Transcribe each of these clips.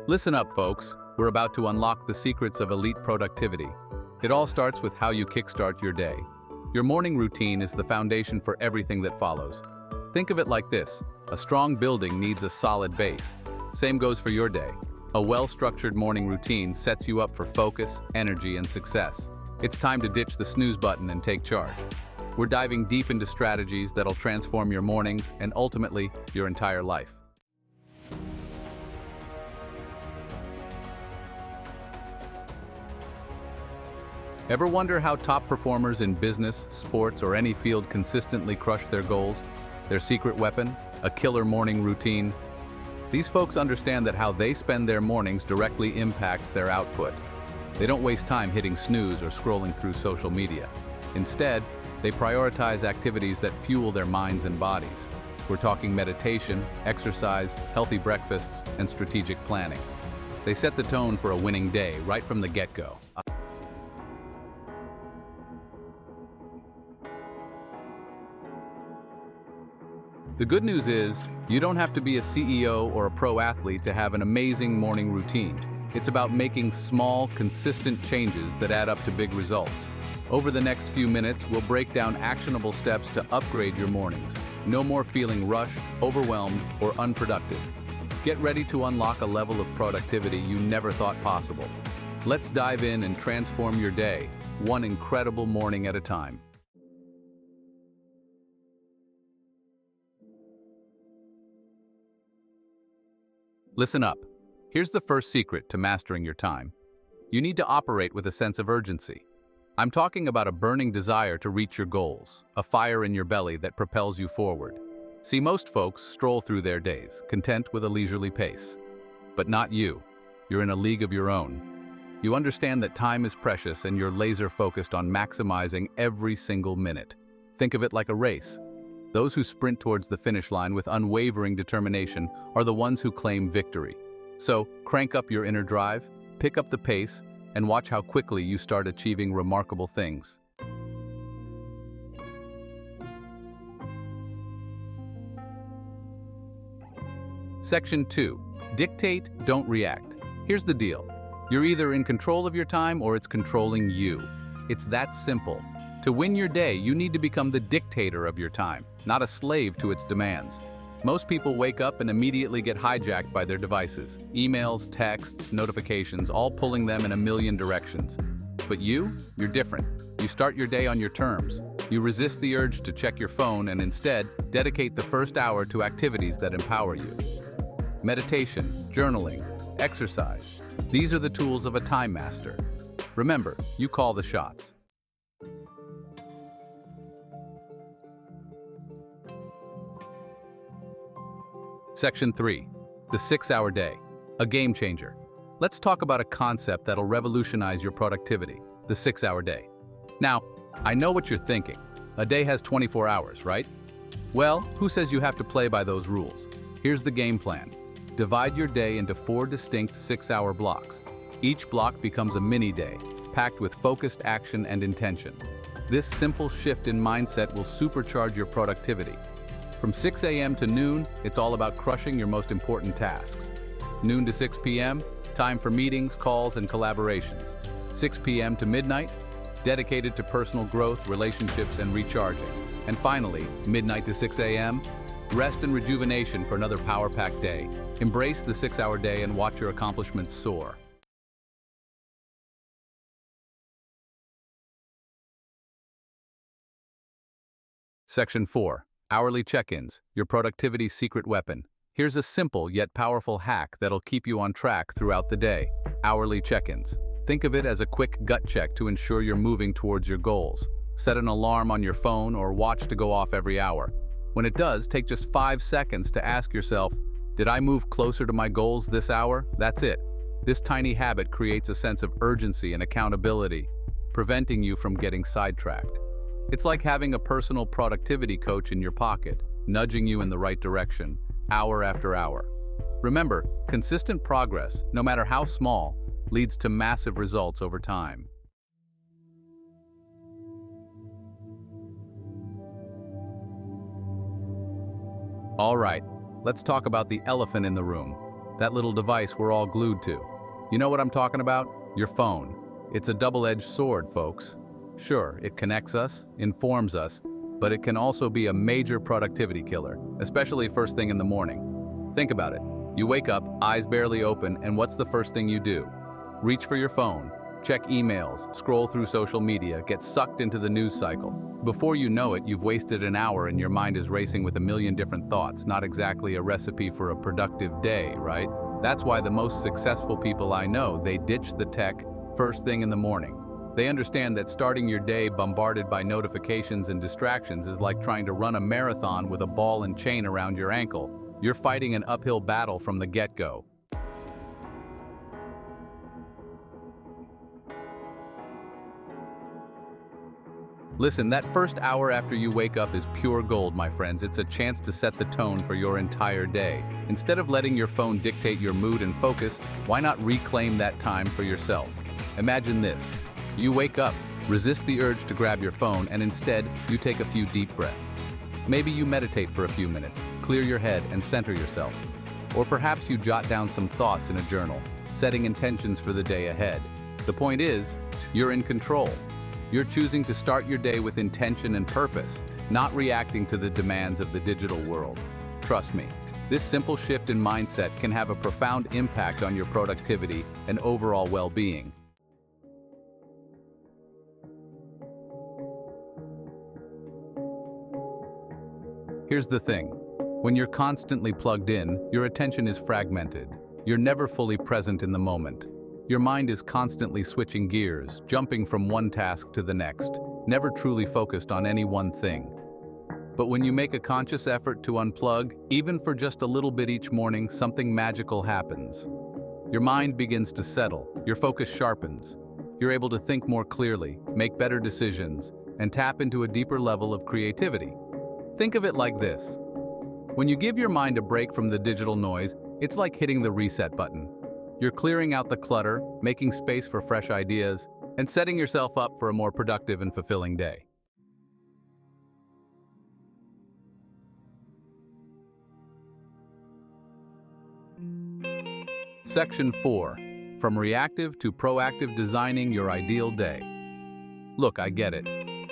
Listen up, folks. We're about to unlock the secrets of elite productivity. It all starts with how you kickstart your day. Your morning routine is the foundation for everything that follows. Think of it like this: a strong building needs a solid base. Same goes for your day. A well-structured morning routine sets you up for focus, energy, and success. It's time to ditch the snooze button and take charge. We're diving deep into strategies that'll transform your mornings and ultimately your entire life. Ever wonder how top performers in business, sports, or any field consistently crush their goals? Their secret weapon? A killer morning routine? These folks understand that how they spend their mornings directly impacts their output. They don't waste time hitting snooze or scrolling through social media. Instead, they prioritize activities that fuel their minds and bodies. We're talking meditation, exercise, healthy breakfasts, and strategic planning. They set the tone for a winning day right from the get-go. The good news is, you don't have to be a CEO or a pro athlete to have an amazing morning routine. It's about making small, consistent changes that add up to big results. Over the next few minutes, we'll break down actionable steps to upgrade your mornings. No more feeling rushed, overwhelmed, or unproductive. Get ready to unlock a level of productivity you never thought possible. Let's dive in and transform your day, one incredible morning at a time. Listen up. Here's the first secret to mastering your time. You need to operate with a sense of urgency. I'm talking about a burning desire to reach your goals, a fire in your belly that propels you forward. See, most folks stroll through their days, content with a leisurely pace. But not you. You're in a league of your own. You understand that time is precious and you're laser-focused on maximizing every single minute. Think of it like a race. Those who sprint towards the finish line with unwavering determination are the ones who claim victory. So, crank up your inner drive, pick up the pace, and watch how quickly you start achieving remarkable things. Section 2. Dictate, don't react. Here's the deal. You're either in control of your time or it's controlling you. It's that simple. To win your day, you need to become the dictator of your time, not a slave to its demands. Most people wake up and immediately get hijacked by their devices. Emails, texts, notifications, all pulling them in a million directions. But you're different. You start your day on your terms. You resist the urge to check your phone and instead dedicate the first hour to activities that empower you. Meditation, journaling, exercise. These are the tools of a time master. Remember, you call the shots. Section 3. The 6-hour day. A game changer. Let's talk about a concept that'll revolutionize your productivity, the 6-hour day. Now, I know what you're thinking. A day has 24 hours, right? Well, who says you have to play by those rules? Here's the game plan. Divide your day into 4 distinct 6-hour blocks. Each block becomes a mini-day, packed with focused action and intention. This simple shift in mindset will supercharge your productivity. From 6 a.m. to noon, it's all about crushing your most important tasks. Noon to 6 p.m., time for meetings, calls, and collaborations. 6 p.m. to midnight, dedicated to personal growth, relationships, and recharging. And finally, midnight to 6 a.m., rest and rejuvenation for another power-packed day. Embrace the 6-hour day and watch your accomplishments soar. Section 4. Hourly check-ins, your productivity's secret weapon. Here's a simple yet powerful hack that'll keep you on track throughout the day. Hourly check-ins. Think of it as a quick gut check to ensure you're moving towards your goals. Set an alarm on your phone or watch to go off every hour. When it does, take just 5 seconds to ask yourself, did I move closer to my goals this hour? That's it. This tiny habit creates a sense of urgency and accountability, preventing you from getting sidetracked. It's like having a personal productivity coach in your pocket, nudging you in the right direction, hour after hour. Remember, consistent progress, no matter how small, leads to massive results over time. All right, let's talk about the elephant in the room, That little device we're all glued to. You know what I'm talking about? Your phone. It's a double-edged sword, folks. Sure, it connects us, informs us, but it can also be a major productivity killer, especially first thing in the morning. Think about it. You wake up, eyes barely open, and what's the first thing you do? Reach for your phone, check emails, scroll through social media, get sucked into the news cycle. Before you know it, you've wasted an hour and your mind is racing with a million different thoughts, not exactly a recipe for a productive day, right? That's why the most successful people I know, they ditch the tech first thing in the morning. They understand that starting your day bombarded by notifications and distractions is like trying to run a marathon with a ball and chain around your ankle. You're fighting an uphill battle from the get-go. Listen, that first hour after you wake up is pure gold, my friends. It's a chance to set the tone for your entire day. Instead of letting your phone dictate your mood and focus, why not reclaim that time for yourself? Imagine this. You wake up, resist the urge to grab your phone, and instead, you take a few deep breaths. Maybe you meditate for a few minutes, clear your head, and center yourself. Or perhaps you jot down some thoughts in a journal, setting intentions for the day ahead. The point is, you're in control. You're choosing to start your day with intention and purpose, not reacting to the demands of the digital world. Trust me, this simple shift in mindset can have a profound impact on your productivity and overall well-being. Here's the thing. When you're constantly plugged in, your attention is fragmented. You're never fully present in the moment. Your mind is constantly switching gears, jumping from one task to the next, never truly focused on any one thing. But when you make a conscious effort to unplug, even for just a little bit each morning, something magical happens. Your mind begins to settle, your focus sharpens. You're able to think more clearly, make better decisions, and tap into a deeper level of creativity. Think of it like this. When you give your mind a break from the digital noise, it's like hitting the reset button. You're clearing out the clutter, making space for fresh ideas, and setting yourself up for a more productive and fulfilling day. Section 4. From reactive to proactive designing your ideal day. Look, I get it.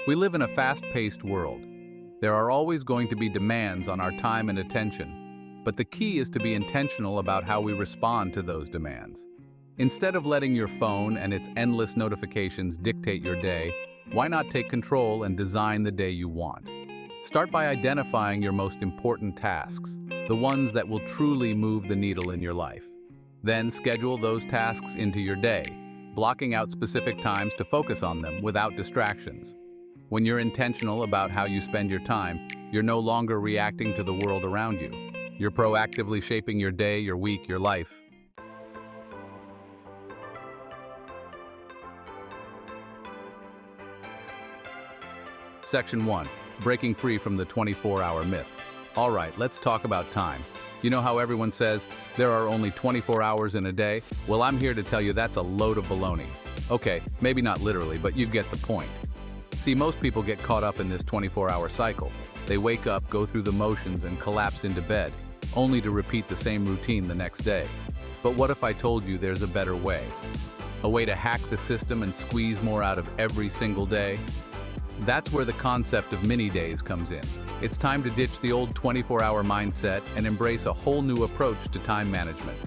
We live in a fast-paced world. There are always going to be demands on our time and attention, but the key is to be intentional about how we respond to those demands. Instead of letting your phone and its endless notifications dictate your day, why not take control and design the day you want? Start by identifying your most important tasks, the ones that will truly move the needle in your life. Then schedule those tasks into your day, blocking out specific times to focus on them without distractions. When you're intentional about how you spend your time, you're no longer reacting to the world around you. You're proactively shaping your day, your week, your life. Section 1. Breaking free from the 24-hour myth. All right, let's talk about time. You know how everyone says, there are only 24 hours in a day? Well, I'm here to tell you that's a load of baloney. Okay, maybe not literally, but you get the point. See, most people get caught up in this 24-hour cycle. They wake up, go through the motions, and collapse into bed, only to repeat the same routine the next day. But what if I told you there's a better way? A way to hack the system and squeeze more out of every single day? That's where the concept of mini-days comes in. It's time to ditch the old 24-hour mindset and embrace a whole new approach to time management.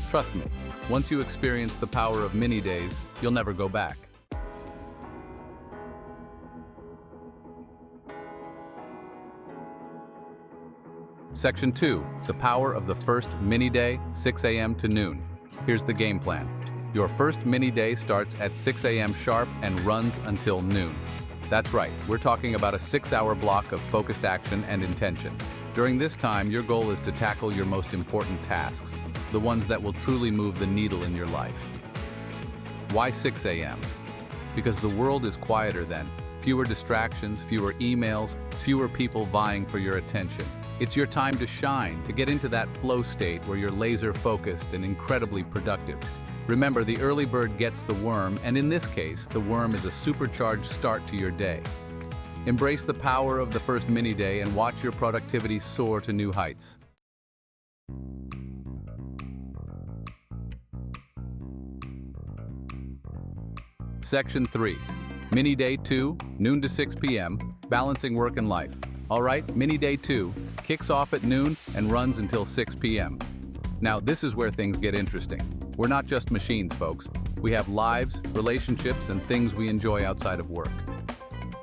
Trust me, once you experience the power of mini-days, you'll never go back. Section 2. The power of the first mini-day, 6 a.m. to noon. Here's the game plan. Your first mini-day starts at 6 a.m. sharp and runs until noon. That's right, we're talking about a 6-hour block of focused action and intention. During this time, your goal is to tackle your most important tasks, the ones that will truly move the needle in your life. Why 6 a.m.? Because the world is quieter then. Fewer distractions, fewer emails, fewer people vying for your attention. It's your time to shine, to get into that flow state where you're laser-focused and incredibly productive. Remember, the early bird gets the worm, and in this case, the worm is a supercharged start to your day. Embrace the power of the first mini-day and watch your productivity soar to new heights. Section 3. Mini Day 2, noon to 6 p.m., balancing work and life. All right, Mini Day 2 kicks off at noon and runs until 6 p.m. Now, this is where things get interesting. We're not just machines, folks. We have lives, relationships, and things we enjoy outside of work.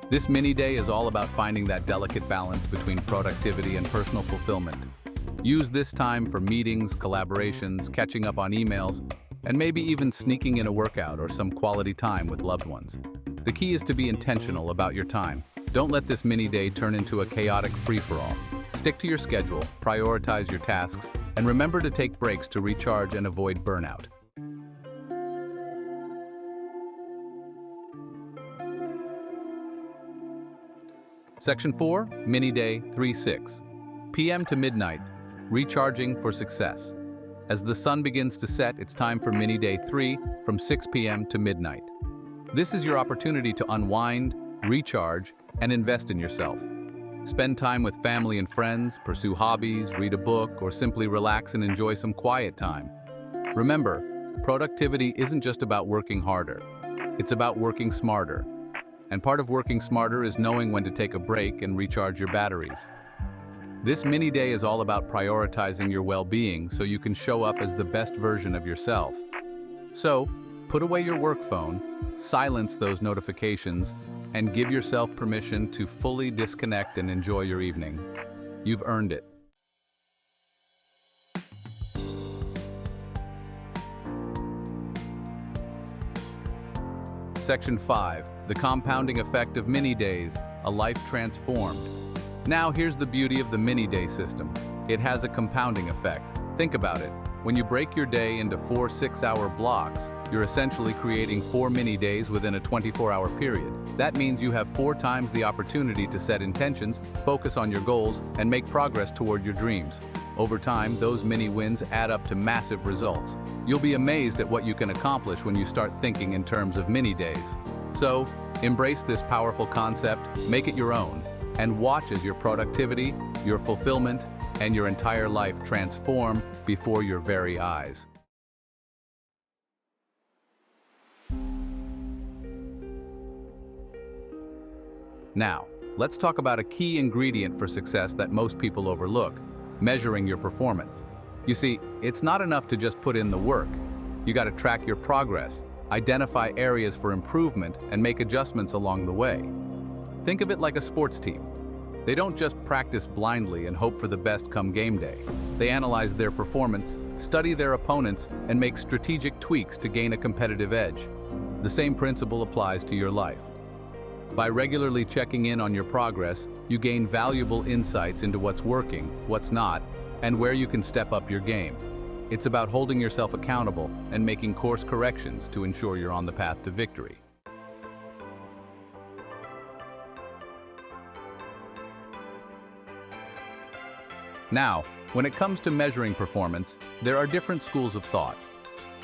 This mini day is all about finding that delicate balance between productivity and personal fulfillment. Use this time for meetings, collaborations, catching up on emails, and maybe even sneaking in a workout or some quality time with loved ones. The key is to be intentional about your time. Don't let this mini day turn into a chaotic free-for-all. Stick to your schedule, prioritize your tasks, and remember to take breaks to recharge and avoid burnout. Section 4, Mini Day 3-6. PM to midnight, recharging for success. As the sun begins to set, it's time for Mini Day 3 from 6 p.m. to midnight. This is your opportunity to unwind, recharge, and invest in yourself. Spend time with family and friends, pursue hobbies, read a book, or simply relax and enjoy some quiet time. Remember, productivity isn't just about working harder. It's about working smarter. And part of working smarter is knowing when to take a break and recharge your batteries. This mini day is all about prioritizing your well-being so you can show up as the best version of yourself. So, put away your work phone, silence those notifications, and give yourself permission to fully disconnect and enjoy your evening. You've earned it. Section 5. The compounding effect of mini days, a life transformed. Now here's the beauty of the mini day system. It has a compounding effect. Think about it. When you break your day into 4 6-hour blocks, you're essentially creating 4 mini days within a 24-hour period. That means you have 4 times the opportunity to set intentions, focus on your goals, and make progress toward your dreams. Over time, those mini wins add up to massive results. You'll be amazed at what you can accomplish when you start thinking in terms of mini days. So, embrace this powerful concept, make it your own, and watch as your productivity, your fulfillment, and your entire life transform before your very eyes. Now, let's talk about a key ingredient for success that most people overlook: measuring your performance. You see, it's not enough to just put in the work. You got to track your progress, identify areas for improvement, and make adjustments along the way. Think of it like a sports team. They don't just practice blindly and hope for the best come game day. They analyze their performance, study their opponents, and make strategic tweaks to gain a competitive edge. The same principle applies to your life. By regularly checking in on your progress, you gain valuable insights into what's working, what's not, and where you can step up your game. It's about holding yourself accountable and making course corrections to ensure you're on the path to victory. Now, when it comes to measuring performance, there are different schools of thought.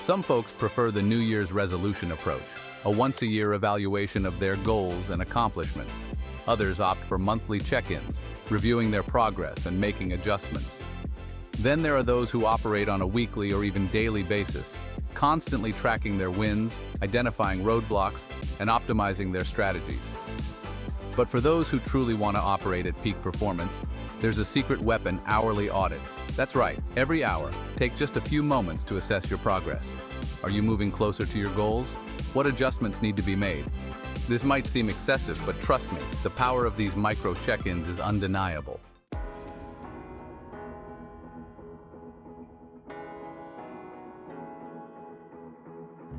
Some folks prefer the New Year's resolution approach, a once-a-year evaluation of their goals and accomplishments. Others opt for monthly check-ins, reviewing their progress and making adjustments. Then there are those who operate on a weekly or even daily basis, constantly tracking their wins, identifying roadblocks, and optimizing their strategies. But for those who truly want to operate at peak performance, there's a secret weapon: hourly audits. That's right, every hour, take just a few moments to assess your progress. Are you moving closer to your goals? What adjustments need to be made? This might seem excessive, but trust me, the power of these micro check-ins is undeniable.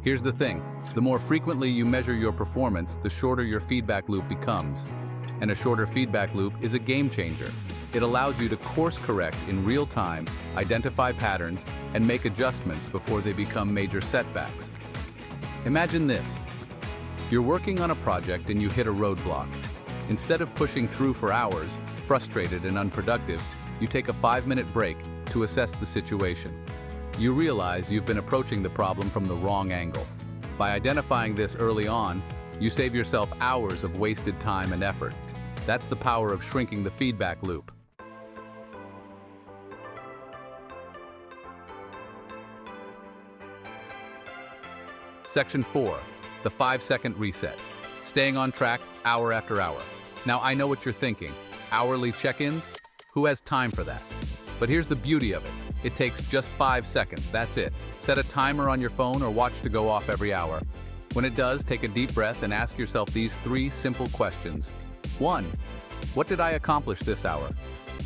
Here's the thing, the more frequently you measure your performance, the shorter your feedback loop becomes. And a shorter feedback loop is a game changer. It allows you to course correct in real time, identify patterns, and make adjustments before they become major setbacks. Imagine this. You're working on a project and you hit a roadblock. Instead of pushing through for hours, frustrated and unproductive, you take a 5-minute break to assess the situation. You realize you've been approaching the problem from the wrong angle. By identifying this early on, you save yourself hours of wasted time and effort. That's the power of shrinking the feedback loop. Section 4. the 5-second reset. Staying on track hour after hour. Now I know what you're thinking. Hourly check-ins? Who has time for that? But here's the beauty of it. It takes just 5 seconds, that's it. Set a timer on your phone or watch to go off every hour. When it does, take a deep breath and ask yourself these 3 simple questions. 1. What did I accomplish this hour?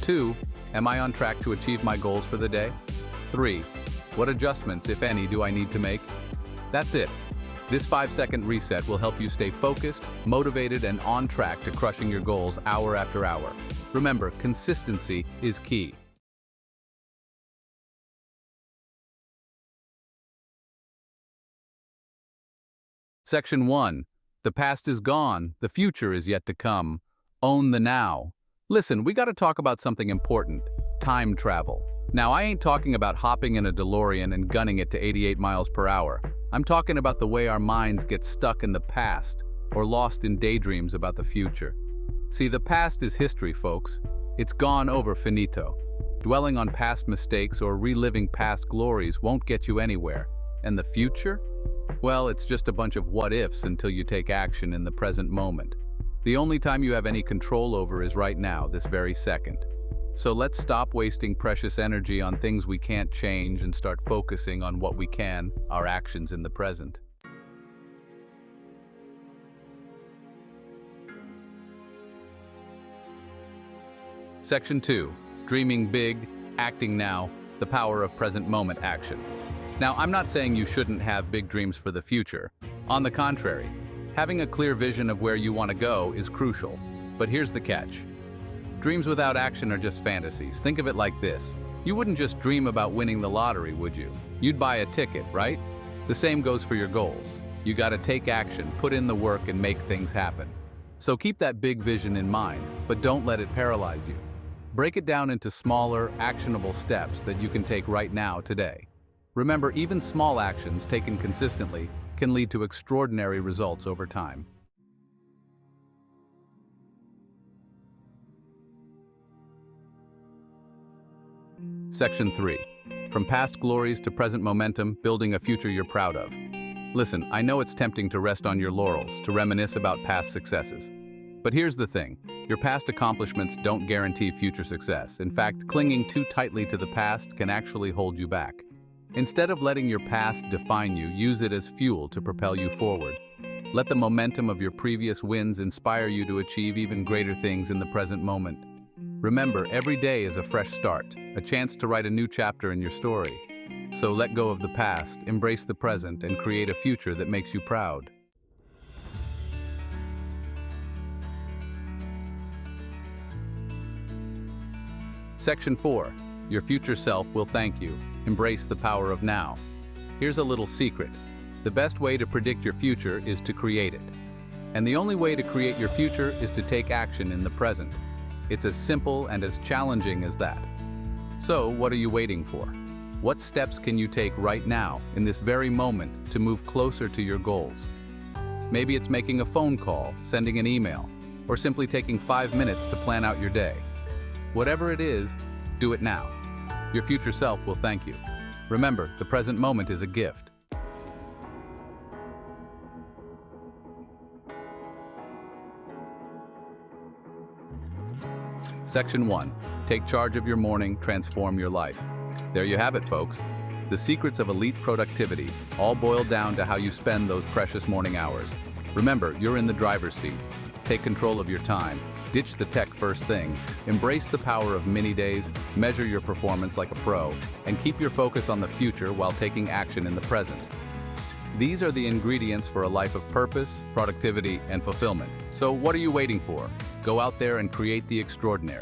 2. Am I on track to achieve my goals for the day? 3. What adjustments, if any, do I need to make? That's it. This 5-second reset will help you stay focused, motivated, and on track to crushing your goals hour after hour. Remember, consistency is key. Section 1. The past is gone, the future is yet to come. Own the now. Listen, we gotta talk about something important. Time travel. Now, I ain't talking about hopping in a DeLorean and gunning it to 88 miles per hour. I'm talking about the way our minds get stuck in the past or lost in daydreams about the future. See, the past is history, folks. It's gone over finito. Dwelling on past mistakes or reliving past glories won't get you anywhere. And the future? Well, it's just a bunch of what-ifs until you take action in the present moment. The only time you have any control over is right now, this very second. So let's stop wasting precious energy on things we can't change and start focusing on what we can, our actions in the present. Section 2. Dreaming big, acting now, the power of present moment action. Now, I'm not saying you shouldn't have big dreams for the future. On the contrary, having a clear vision of where you want to go is crucial. But here's the catch. Dreams without action are just fantasies. Think of it like this. You wouldn't just dream about winning the lottery, would you? You'd buy a ticket, right? The same goes for your goals. You gotta take action, put in the work, and make things happen. So keep that big vision in mind, but don't let it paralyze you. Break it down into smaller, actionable steps that you can take right now, today. Remember, even small actions taken consistently can lead to extraordinary results over time. Section 3. From past glories to present momentum, building a future you're proud of. Listen, I know it's tempting to rest on your laurels, to reminisce about past successes. But here's the thing. Your past accomplishments don't guarantee future success. In fact, clinging too tightly to the past can actually hold you back. Instead of letting your past define you, use it as fuel to propel you forward. Let the momentum of your previous wins inspire you to achieve even greater things in the present moment. Remember, every day is a fresh start, a chance to write a new chapter in your story. So let go of the past, embrace the present, and create a future that makes you proud. Section 4. Your future self will thank you. Embrace the power of now. Here's a little secret. The best way to predict your future is to create it. And the only way to create your future is to take action in the present. It's as simple and as challenging as that. So, what are you waiting for? What steps can you take right now, in this very moment, to move closer to your goals? Maybe it's making a phone call, sending an email, or simply taking 5 minutes to plan out your day. Whatever it is, do it now. Your future self will thank you. Remember, the present moment is a gift. Section 1. Take charge of your morning, transform your life. There you have it, folks. The secrets of elite productivity all boil down to how you spend those precious morning hours. Remember, you're in the driver's seat. Take control of your time. Ditch the tech first thing. Embrace the power of mini days, measure your performance like a pro, and keep your focus on the future while taking action in the present. These are the ingredients for a life of purpose, productivity, and fulfillment. So what are you waiting for? Go out there and create the extraordinary.